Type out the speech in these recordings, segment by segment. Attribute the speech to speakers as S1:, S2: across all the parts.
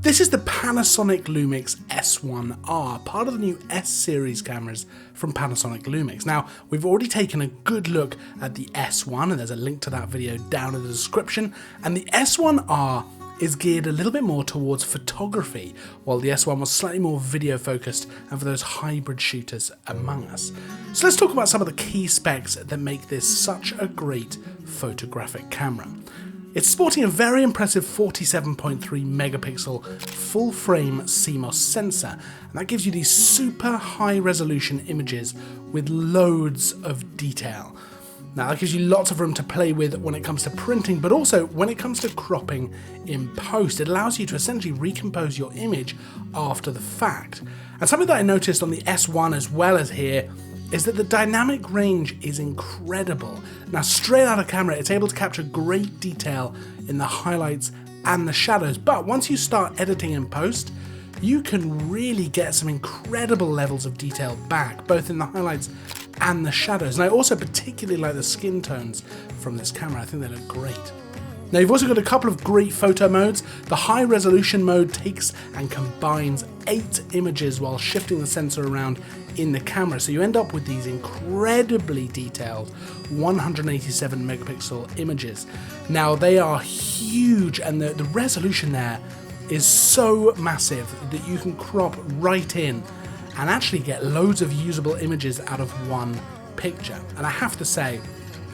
S1: This is the Panasonic Lumix S1R, part of the new S series cameras from Panasonic Lumix. Now, we've already taken a good look at the S1, and there's a link to that video down in the description, and the S1R is geared a little bit more towards photography, while the S1 was slightly more video focused and for those hybrid shooters among us. So let's talk about some of the key specs that make this such a great photographic camera. It's sporting a very impressive 47.3 megapixel full frame CMOS sensor, and that gives you these super high resolution images with loads of detail. Now that gives you lots of room to play with when it comes to printing, but also when it comes to cropping in post. It allows you to essentially recompose your image after the fact. And something that I noticed on the S1 as well as here is that the dynamic range is incredible. Now straight out of camera, it's able to capture great detail in the highlights and the shadows, but once you start editing in post, you can really get some incredible levels of detail back, both in the highlights and the shadows. And I also particularly like the skin tones from this camera. I think they look great. Now you've also got a couple of great photo modes. The high resolution mode takes and combines 8 images while shifting the sensor around in the camera, so you end up with these incredibly detailed 187 megapixel images. Now they are huge, and the resolution there is so massive that you can crop right in and actually get loads of usable images out of one picture. And I have to say,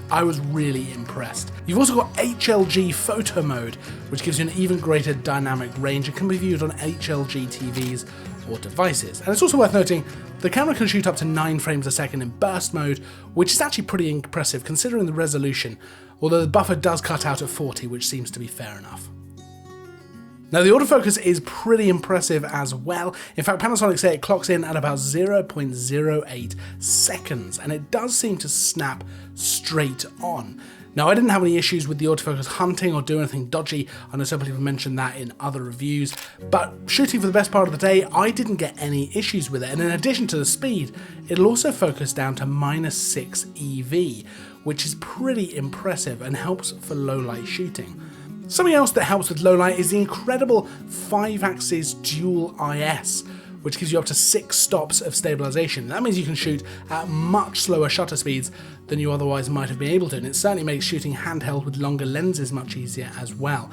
S1: I was really impressed. You've also got HLG photo mode, which gives you an even greater dynamic range and can be viewed on HLG TVs or devices. And it's also worth noting, the camera can shoot up to 9 frames a second in burst mode, which is actually pretty impressive considering the resolution, although the buffer does cut out at 40, which seems to be fair enough. Now the autofocus is pretty impressive as well. In fact, Panasonic say it clocks in at about 0.08 seconds, and it does seem to snap straight on. Now I didn't have any issues with the autofocus hunting or doing anything dodgy. I know some people have mentioned that in other reviews, but shooting for the best part of the day, I didn't get any issues with it. And in addition to the speed, it'll also focus down to -6 EV, which is pretty impressive and helps for low light shooting. Something else that helps with low light is the incredible 5-axis dual IS, which gives you up to 6 stops of stabilization. That means you can shoot at much slower shutter speeds than you otherwise might have been able to, and it certainly makes shooting handheld with longer lenses much easier as well.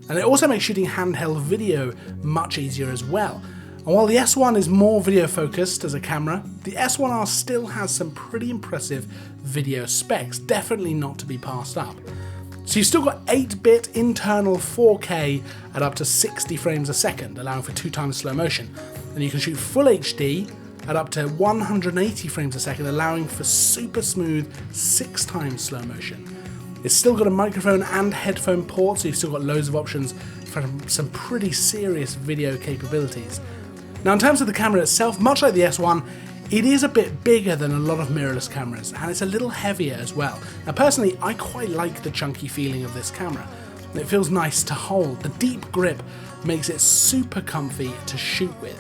S1: And it also makes shooting handheld video much easier as well. And while the S1 is more video focused as a camera, the S1R still has some pretty impressive video specs, definitely not to be passed up. So you've still got 8-bit internal 4K at up to 60 frames a second, allowing for 2 times slow motion. And you can shoot full HD at up to 180 frames a second, allowing for super smooth 6 times slow motion. It's still got a microphone and headphone port, so you've still got loads of options for some pretty serious video capabilities. Now in terms of the camera itself, much like the S1, it is a bit bigger than a lot of mirrorless cameras, and it's a little heavier as well. Now personally, I quite like the chunky feeling of this camera. It feels nice to hold. The deep grip makes it super comfy to shoot with.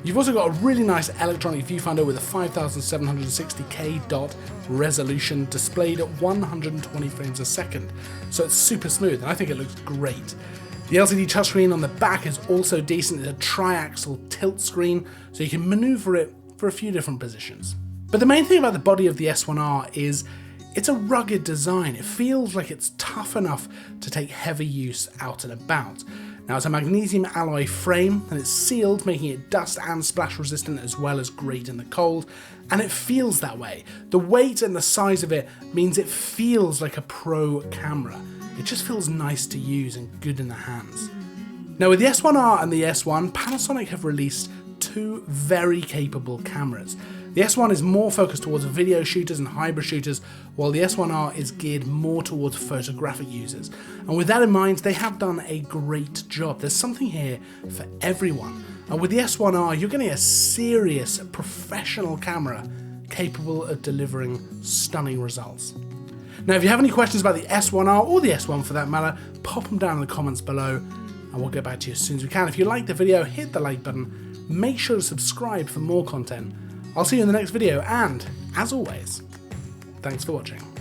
S1: You've also got a really nice electronic viewfinder with a 5760K dot resolution displayed at 120 frames a second, so it's super smooth and I think it looks great. The LCD touchscreen on the back is also decent. It's a triaxial tilt screen, so you can maneuver it for a few different positions. But the main thing about the body of the S1R is it's a rugged design. It feels like it's tough enough to take heavy use out and about. Now it's a magnesium alloy frame and it's sealed, making it dust and splash resistant as well as great in the cold, and it feels that way. The weight and the size of it means it feels like a pro camera. It just feels nice to use and good in the hands. Now with the S1R and the S1, Panasonic have released 2 very capable cameras. The S1 is more focused towards video shooters and hybrid shooters, while the S1R is geared more towards photographic users. And with that in mind, they have done a great job. There's something here for everyone. And with the S1R, you're getting a serious professional camera capable of delivering stunning results. Now, if you have any questions about the S1R or the S1 for that matter, pop them down in the comments below and we'll get back to you as soon as we can. If you like the video, hit the like button. Make sure to subscribe for more content. I'll see you in the next video, and as always, thanks for watching.